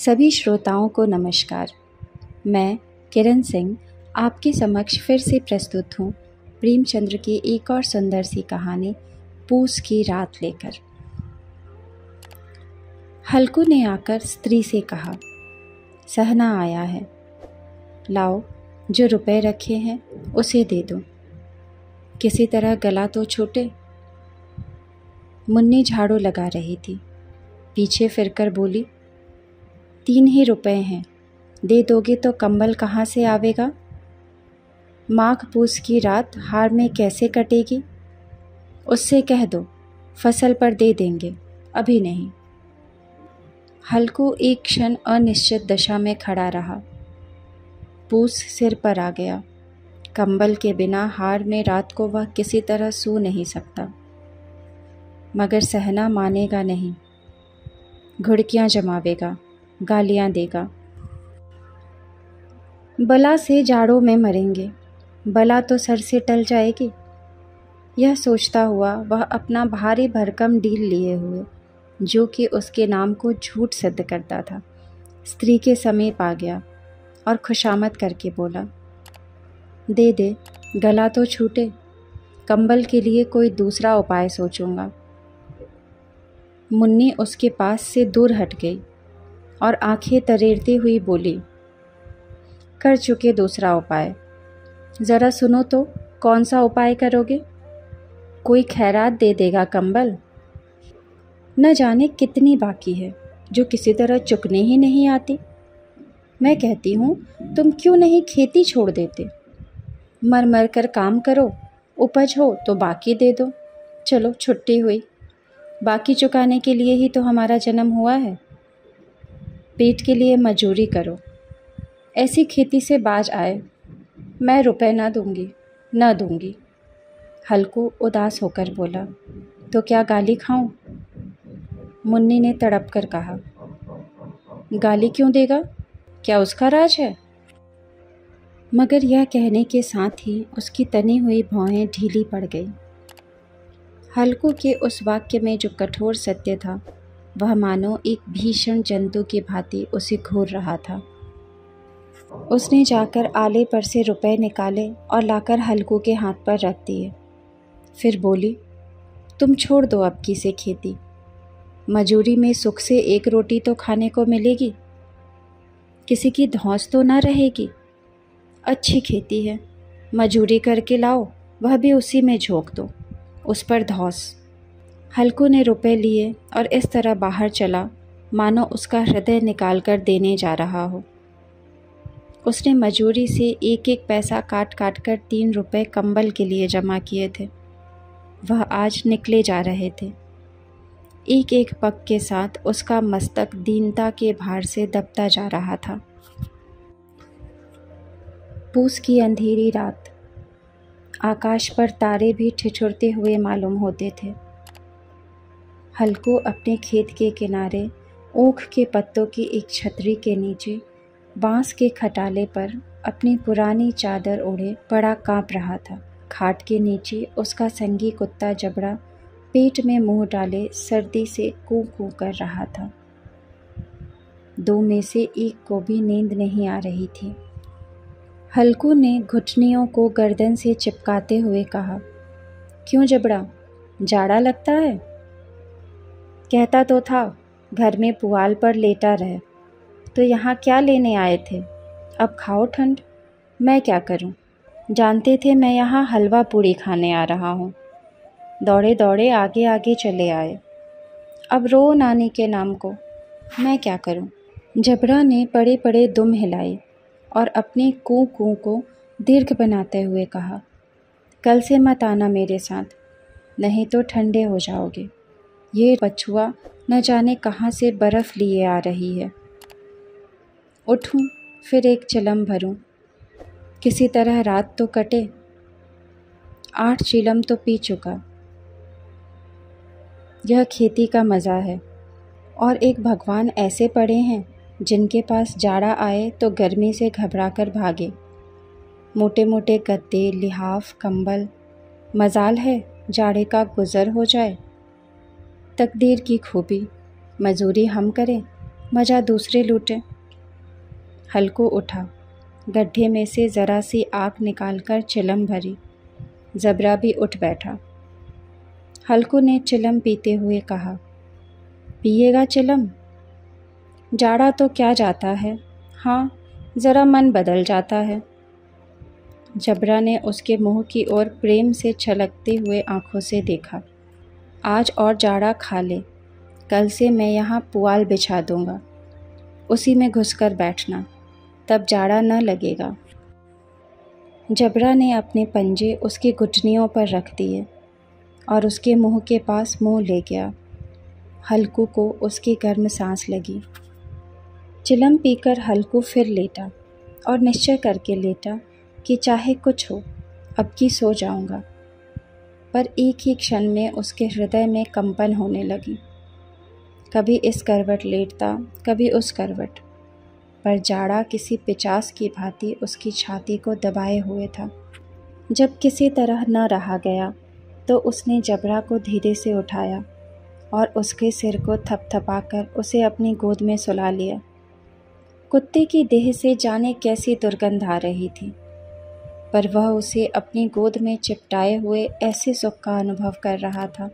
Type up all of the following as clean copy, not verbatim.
सभी श्रोताओं को नमस्कार। मैं किरण सिंह आपके समक्ष फिर से प्रस्तुत हूँ प्रेमचंद्र की एक और सुंदर सी कहानी पूस की रात लेकर। हल्कू ने आकर स्त्री से कहा, सहना आया है, लाओ जो रुपए रखे हैं उसे दे दो, किसी तरह गला तो छूटे। मुन्नी झाड़ू लगा रही थी, पीछे फिरकर बोली, 3 ही रुपए हैं, दे दोगे तो कंबल कहाँ से आवेगा? माघ पूस की रात हार में कैसे कटेगी? उससे कह दो फसल पर दे देंगे, अभी नहीं। हल्कू एक क्षण अनिश्चित दशा में खड़ा रहा। पूस सिर पर आ गया। कंबल के बिना हार में रात को वह किसी तरह सो नहीं सकता, मगर सहना मानेगा नहीं। घुड़कियां जमावेगा, गालियां देगा। बला से जाड़ों में मरेंगे, बला तो सर से टल जाएगी। यह सोचता हुआ वह अपना भारी भरकम डील लिए हुए, जो कि उसके नाम को झूठ सिद्ध करता था, स्त्री के समीप आ गया और खुशामद करके बोला, दे दे, गला तो छूटे, कंबल के लिए कोई दूसरा उपाय सोचूंगा। मुन्नी उसके पास से दूर हट गई और आंखें तरेरती हुई बोली, कर चुके दूसरा उपाय, ज़रा सुनो तो कौन सा उपाय करोगे? कोई खैरात दे देगा कंबल? न जाने कितनी बाकी है जो किसी तरह चुकने ही नहीं आती। मैं कहती हूँ तुम क्यों नहीं खेती छोड़ देते? मर मर कर काम करो, उपज हो तो बाकी दे दो। चलो छुट्टी हुई, बाकी चुकाने के लिए ही तो हमारा जन्म हुआ है। पेट के लिए मजूरी करो, ऐसी खेती से बाज आए। मैं रुपए न दूंगी। हल्कू उदास होकर बोला, तो क्या गाली खाऊं? मुन्नी ने तड़प कर कहा, गाली क्यों देगा? क्या उसका राज है? मगर यह कहने के साथ ही उसकी तनी हुई भौहें ढीली पड़ गई। हल्कू के उस वाक्य में जो कठोर सत्य था, वह मानो एक भीषण जंतु की भांति उसे घूर रहा था। उसने जाकर आले पर से रुपए निकाले और लाकर हल्कू के हाथ पर रख दिए। फिर बोली, तुम छोड़ दो अब की से खेती, मजूरी में सुख से 1 रोटी तो खाने को मिलेगी, किसी की धौंस तो ना रहेगी। अच्छी खेती है, मजूरी करके लाओ, वह भी उसी में झोंक दो, उस पर धौंस। हल्कू ने रुपए लिए और इस तरह बाहर चला मानो उसका हृदय निकाल कर देने जा रहा हो। उसने मजूरी से एक एक पैसा काट काट कर 3 रुपए कंबल के लिए जमा किए थे। वह आज निकले जा रहे थे। एक एक पग के साथ उसका मस्तक दीनता के भार से दबता जा रहा था। पूस की अंधेरी रात, आकाश पर तारे भी ठिठुरते हुए मालूम होते थे। हल्कू अपने खेत के किनारे ऊख के पत्तों की एक छतरी के नीचे बांस के खटाले पर अपनी पुरानी चादर ओढ़े बड़ा काँप रहा था। खाट के नीचे उसका संगी कुत्ता जबड़ा पेट में मुंह डाले सर्दी से कूं कूं कर रहा था। 2 में से एक को भी नींद नहीं आ रही थी। हल्कू ने घुटनियों को गर्दन से चिपकाते हुए कहा, क्यों जबड़ा, जाड़ा लगता है? कहता तो था घर में पुआल पर लेटा रहे, तो यहाँ क्या लेने आए थे? अब खाओ ठंड। मैं क्या करूं? जानते थे मैं यहाँ हलवा पूड़ी खाने आ रहा हूँ। दौड़े दौड़े आगे आगे चले आए, अब रो नानी के नाम को। मैं क्या करूं? जबड़ा ने पड़े पड़े दुम हिलाई और अपने कूं कूं को दीर्घ बनाते हुए कहा, कल से मत आना मेरे साथ, नहीं तो ठंडे हो जाओगे। ये बछुआ न जाने कहाँ से बर्फ़ लिए आ रही है। उठूं फिर एक चिलम भरूं, किसी तरह रात तो कटे। 8 चिलम तो पी चुका। यह खेती का मज़ा है। और एक भगवान ऐसे पड़े हैं जिनके पास जाड़ा आए तो गर्मी से घबरा कर भागे। मोटे मोटे गद्दे, लिहाफ, कंबल, मजाल है जाड़े का गुज़र हो जाए। तकदीर की खूबी, मजूरी हम करें, मज़ा दूसरे लूटे। हल्कू उठा, गड्ढे में से ज़रा सी आग निकालकर चिलम भरी। ज़बरा भी उठ बैठा। हल्कू ने चिलम पीते हुए कहा, पिएगा चिलम? जाड़ा तो क्या जाता है, हाँ ज़रा मन बदल जाता है। जबरा ने उसके मुंह की ओर प्रेम से छलकते हुए आंखों से देखा। आज और जाड़ा खा ले, कल से मैं यहाँ पुआल बिछा दूंगा, उसी में घुसकर बैठना, तब जाड़ा न लगेगा। जबरा ने अपने पंजे उसकी घुटनियों पर रख दिए और उसके मुंह के पास मुंह ले गया। हल्कू को उसकी गर्म सांस लगी। चिलम पीकर हल्कू फिर लेटा और निश्चय करके लेटा कि चाहे कुछ हो, अब की सो जाऊंगा। पर एक ही क्षण में उसके हृदय में कंपन होने लगी। कभी इस करवट लेटता, कभी उस करवट, पर जाड़ा किसी पिचास की भांति उसकी छाती को दबाए हुए था। जब किसी तरह न रहा गया तो उसने जबरा को धीरे से उठाया और उसके सिर को थपथपाकर उसे अपनी गोद में सुला लिया। कुत्ते की देह से जाने कैसी दुर्गंध आ रही थी, पर वह उसे अपनी गोद में चिपटाए हुए ऐसे सुख का अनुभव कर रहा था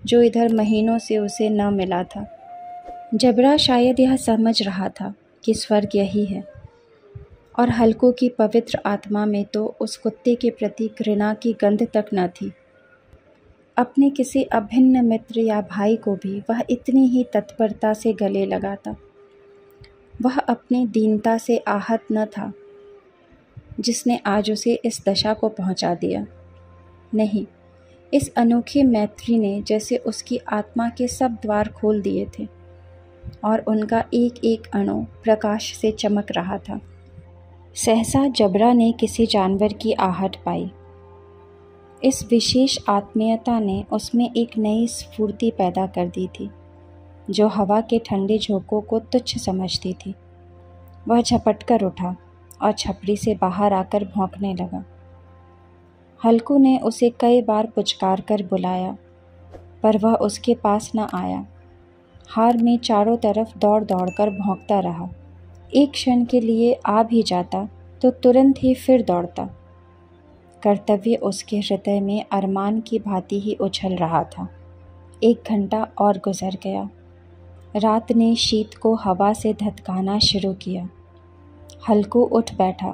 जो इधर महीनों से उसे न मिला था। जबरा शायद यह समझ रहा था कि स्वर्ग यही है, और हल्कू की पवित्र आत्मा में तो उस कुत्ते के प्रति घृणा की गंध तक न थी। अपने किसी अभिन्न मित्र या भाई को भी वह इतनी ही तत्परता से गले लगाता। वह अपनी दीनता से आहत न था जिसने आज उसे इस दशा को पहुंचा दिया। नहीं, इस अनोखी मैत्री ने जैसे उसकी आत्मा के सब द्वार खोल दिए थे और उनका एक एक अणु प्रकाश से चमक रहा था। सहसा जबरा ने किसी जानवर की आहट पाई। इस विशेष आत्मीयता ने उसमें एक नई स्फूर्ति पैदा कर दी थी जो हवा के ठंडे झोंकों को तुच्छ समझती थी। वह झपटकर उठा और छपड़ी से बाहर आकर भौंकने लगा। हल्कू ने उसे कई बार पुचकार कर बुलाया, पर वह उसके पास न आया। हार में चारों तरफ दौड़ दौड़ कर भौंकता रहा। एक क्षण के लिए आ भी जाता तो तुरंत ही फिर दौड़ता। कर्तव्य उसके हृदय में अरमान की भांति ही उछल रहा था। 1 घंटा और गुजर गया। रात ने शीत को हवा से धधकाना शुरू किया। हल्कू उठ बैठा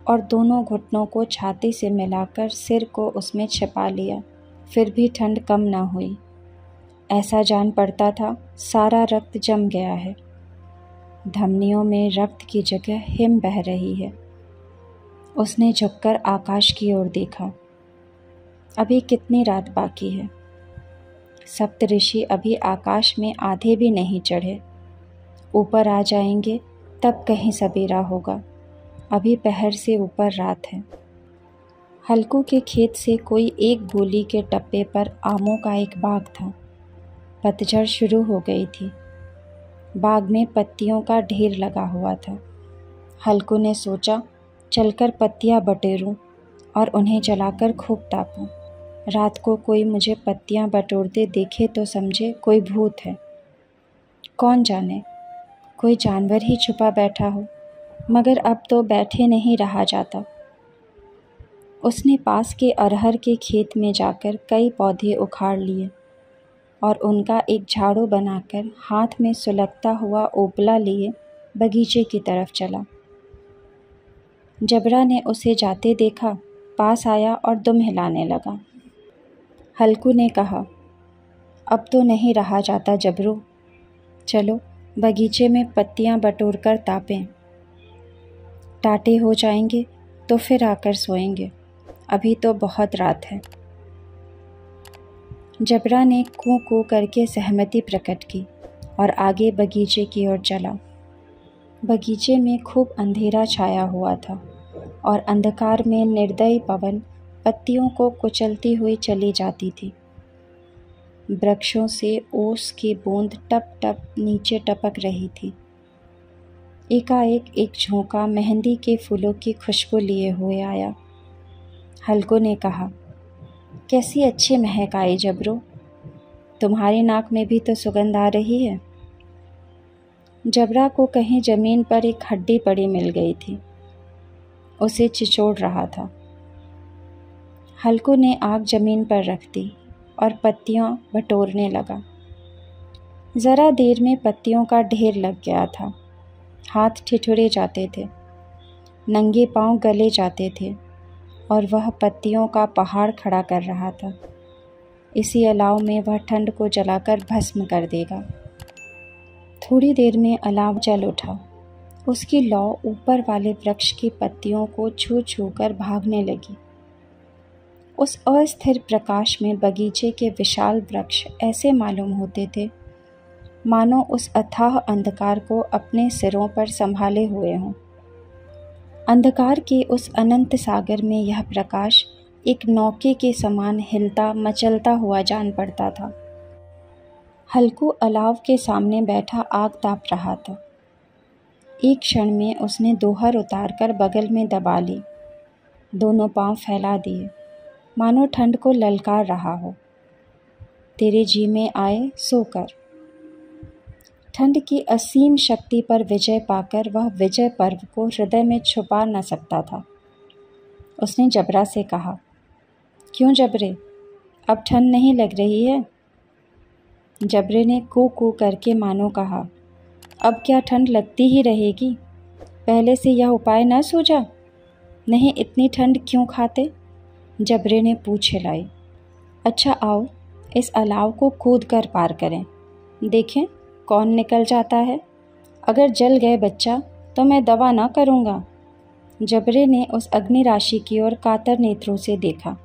और दोनों घुटनों को छाती से मिलाकर सिर को उसमें छिपा लिया। फिर भी ठंड कम न हुई। ऐसा जान पड़ता था सारा रक्त जम गया है। धमनियों में रक्त की जगह हिम बह रही है। उसने झुककर आकाश की ओर देखा। अभी कितनी रात बाकी है? सप्तऋषि अभी आकाश में आधे भी नहीं चढ़े। ऊपर आ जाएंगे तब कहीं सवेरा होगा। अभी पहर से ऊपर रात है। हल्कू के खेत से कोई 1 गोली के टप्पे पर आमों का एक बाग था। पतझड़ शुरू हो गई थी। बाग में पत्तियों का ढेर लगा हुआ था। हल्कू ने सोचा, चलकर पत्तियां बटोरूं और उन्हें जलाकर खूब तापूं। रात को कोई मुझे पत्तियां बटोरते देखे तो समझे कोई भूत है। कौन जाने, कोई जानवर ही छुपा बैठा हो, मगर अब तो बैठे नहीं रहा जाता। उसने पास के अरहर के खेत में जाकर कई पौधे उखाड़ लिए और उनका एक झाड़ू बनाकर हाथ में सुलगता हुआ ओपला लिए बगीचे की तरफ चला। जबरा ने उसे जाते देखा, पास आया और दुम हिलाने लगा। हल्कू ने कहा, अब तो नहीं रहा जाता जबरू, चलो बगीचे में पत्तियां बटोर कर तापें। टाटे हो जाएंगे तो फिर आकर सोएंगे, अभी तो बहुत रात है। जबरा ने कूं कूं करके सहमति प्रकट की और आगे बगीचे की ओर चला। बगीचे में खूब अंधेरा छाया हुआ था और अंधकार में निर्दयी पवन पत्तियों को कुचलती हुई चली जाती थी। वृक्षों से ओस की बूंद टप टप नीचे टपक रही थी। एकाएक एक झोंका मेहंदी के फूलों की खुशबू लिए हुए आया। हल्कू ने कहा, कैसी अच्छी महक आई जबरू, तुम्हारी नाक में भी तो सुगंध आ रही है। जबरा को कहीं ज़मीन पर एक हड्डी पड़ी मिल गई थी। उसे चिचोड़ रहा था। हल्कू ने आग ज़मीन पर रख दी और पत्तियां बटोरने लगा। ज़रा देर में पत्तियों का ढेर लग गया था। हाथ ठिठुरे जाते थे, नंगे पांव गले जाते थे और वह पत्तियों का पहाड़ खड़ा कर रहा था। इसी अलाव में वह ठंड को जलाकर भस्म कर देगा। थोड़ी देर में अलाव जल उठा। उसकी लौ ऊपर वाले वृक्ष की पत्तियों को छू छू कर भागने लगी। उस अस्थिर प्रकाश में बगीचे के विशाल वृक्ष ऐसे मालूम होते थे मानो उस अथाह अंधकार को अपने सिरों पर संभाले हुए हों। अंधकार के उस अनंत सागर में यह प्रकाश एक नौके के समान हिलता मचलता हुआ जान पड़ता था। हल्कू अलाव के सामने बैठा आग ताप रहा था। एक क्षण में उसने दोहर उतारकर बगल में दबा ली, दोनों पांव फैला दिए, मानो ठंड को ललकार रहा हो। तेरे जी में आए सो कर। ठंड की असीम शक्ति पर विजय पाकर वह विजय पर्व को हृदय में छुपा न सकता था। उसने जबरा से कहा, क्यों जबरे, अब ठंड नहीं लग रही है? जबरे ने कू कू करके मानो कहा, अब क्या ठंड लगती ही रहेगी? पहले से यह उपाय न सूझा? नहीं, इतनी ठंड क्यों खाते? जबरे ने पूँछ हिलाई। अच्छा आओ, इस अलाव को कूद कर पार करें, देखें कौन निकल जाता है। अगर जल गए बच्चा तो मैं दवा ना करूँगा। जबरे ने उस अग्नि राशि की ओर कातर नेत्रों से देखा।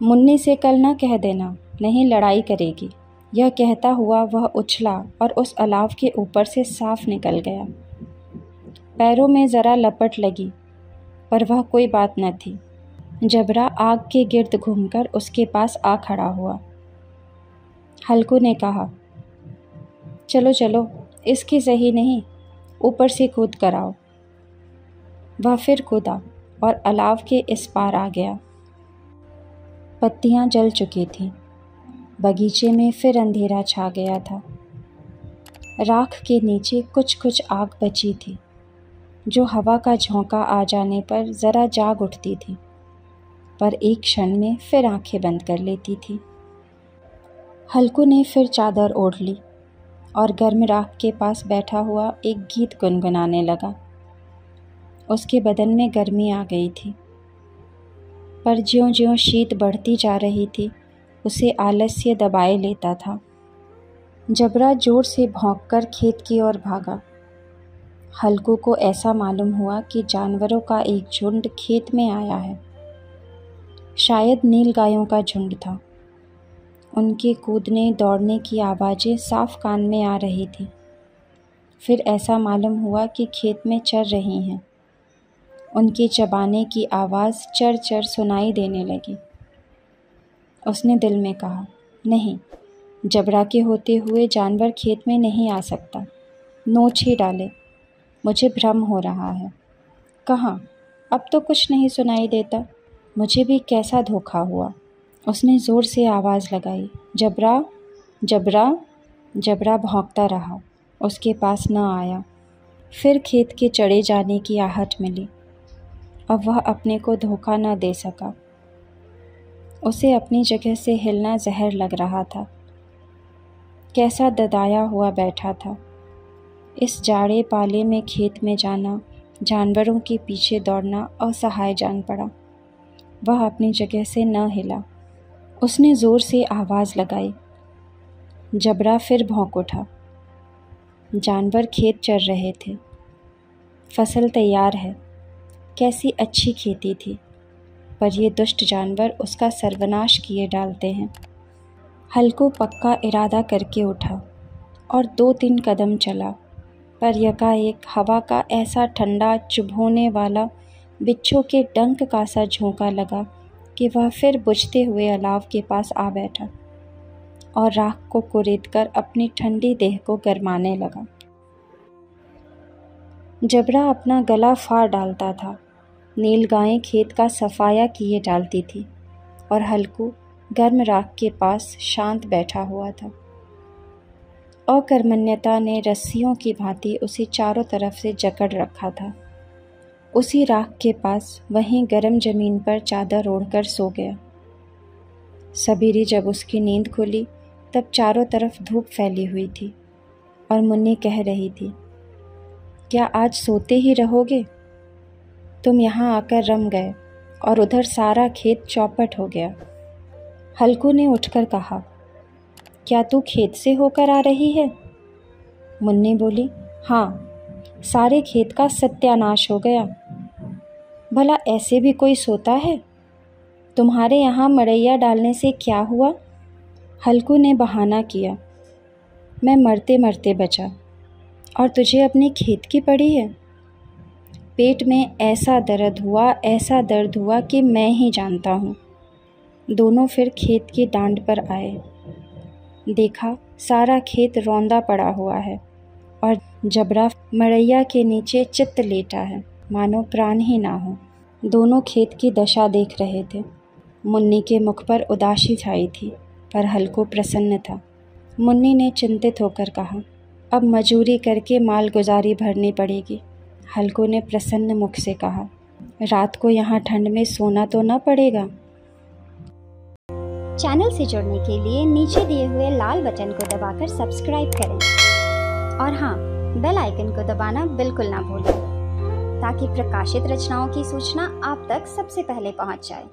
मुन्नी से कल ना कह देना, नहीं लड़ाई करेगी। यह कहता हुआ वह उछला और उस अलाव के ऊपर से साफ निकल गया। पैरों में ज़रा लपट लगी, पर वह कोई बात न थी। जबरा आग के गिर्द घूमकर उसके पास आ खड़ा हुआ। हल्कू ने कहा, चलो चलो, इसकी सही नहीं, ऊपर से कूद कर आओ। वह फिर कूदा और अलाव के इस पार आ गया। पत्तियां जल चुकी थीं। बगीचे में फिर अंधेरा छा गया था। राख के नीचे कुछ कुछ आग बची थी, जो हवा का झोंका आ जाने पर ज़रा जाग उठती थी, पर एक क्षण में फिर आंखें बंद कर लेती थी। हल्कू ने फिर चादर ओढ़ ली और गर्म राख के पास बैठा हुआ एक गीत गुनगुनाने लगा। उसके बदन में गर्मी आ गई थी, पर ज्यों-ज्यों शीत बढ़ती जा रही थी उसे आलस्य दबाए लेता था। जबरा जोर से भौंककर खेत की ओर भागा। हल्कू को ऐसा मालूम हुआ कि जानवरों का एक झुंड खेत में आया है। शायद नीलगायों का झुंड था। उनके कूदने दौड़ने की आवाज़ें साफ कान में आ रही थी। फिर ऐसा मालूम हुआ कि खेत में चर रही हैं। उनके चबाने की आवाज़ चर चर सुनाई देने लगी। उसने दिल में कहा, नहीं, जबरा के होते हुए जानवर खेत में नहीं आ सकता। नोच ही डाले, मुझे भ्रम हो रहा है। कहाँ, अब तो कुछ नहीं सुनाई देता। मुझे भी कैसा धोखा हुआ। उसने ज़ोर से आवाज़ लगाई, जबरा, जबरा। जबरा भौंकता रहा, उसके पास न आया। फिर खेत के चढ़े जाने की आहट मिली। अब वह अपने को धोखा न दे सका। उसे अपनी जगह से हिलना जहर लग रहा था। कैसा ददाया हुआ बैठा था। इस जाड़े पाले में खेत में जाना, जानवरों के पीछे दौड़ना असहाय जान पड़ा। वह अपनी जगह से न हिला। उसने ज़ोर से आवाज़ लगाई। जबरा फिर भौंक उठा। जानवर खेत चर रहे थे। फसल तैयार है। कैसी अच्छी खेती थी, पर ये दुष्ट जानवर उसका सर्वनाश किए डालते हैं। हल्कू पक्का इरादा करके उठा और 2-3 कदम चला, पर यकाएक हवा का ऐसा ठंडा चुभोने वाला बिच्छू के डंक का सा झोंका लगा कि वह फिर बुझते हुए अलाव के पास आ बैठा और राख को कुरेदकर अपनी ठंडी देह को गरमाने लगा। जबरा अपना गला फाड़ डालता था। नीलगायें खेत का सफाया किए डालती थी और हल्कू गर्म राख के पास शांत बैठा हुआ था। अकर्मण्यता ने रस्सियों की भांति उसे चारों तरफ से जकड़ रखा था। उसी राख के पास वहीं गर्म जमीन पर चादर ओढ़कर सो गया। सबेरे जब उसकी नींद खुली तब चारों तरफ धूप फैली हुई थी और मुन्नी कह रही थी, क्या आज सोते ही रहोगे? तुम यहाँ आकर रम गए और उधर सारा खेत चौपट हो गया। हल्कू ने उठकर कहा, क्या तू खेत से होकर आ रही है? मुन्नी बोली, हाँ, सारे खेत का सत्यानाश हो गया। भला ऐसे भी कोई सोता है? तुम्हारे यहाँ मड़ैया डालने से क्या हुआ? हल्कू ने बहाना किया, मैं मरते मरते बचा और तुझे अपने खेत की पड़ी है। पेट में ऐसा दर्द हुआ कि मैं ही जानता हूँ। दोनों फिर खेत की डांड पर आए। देखा सारा खेत रौंदा पड़ा हुआ है और जबरा मड़ैया के नीचे चित्त लेटा है, मानो प्राण ही ना हो। दोनों खेत की दशा देख रहे थे। मुन्नी के मुख पर उदासी छाई थी, पर हल्कू प्रसन्न था। मुन्नी ने चिंतित होकर कहा, अब मजूरी करके माल गुजारी भरनी पड़ेगी। हल्कू ने प्रसन्न मुख से कहा, रात को यहाँ ठंड में सोना तो न पड़ेगा। चैनल से जुड़ने के लिए नीचे दिए हुए लाल बटन को दबाकर सब्सक्राइब करें और हाँ, बेल आइकन को दबाना बिल्कुल ना भूलें ताकि प्रकाशित रचनाओं की सूचना आप तक सबसे पहले पहुंच जाए।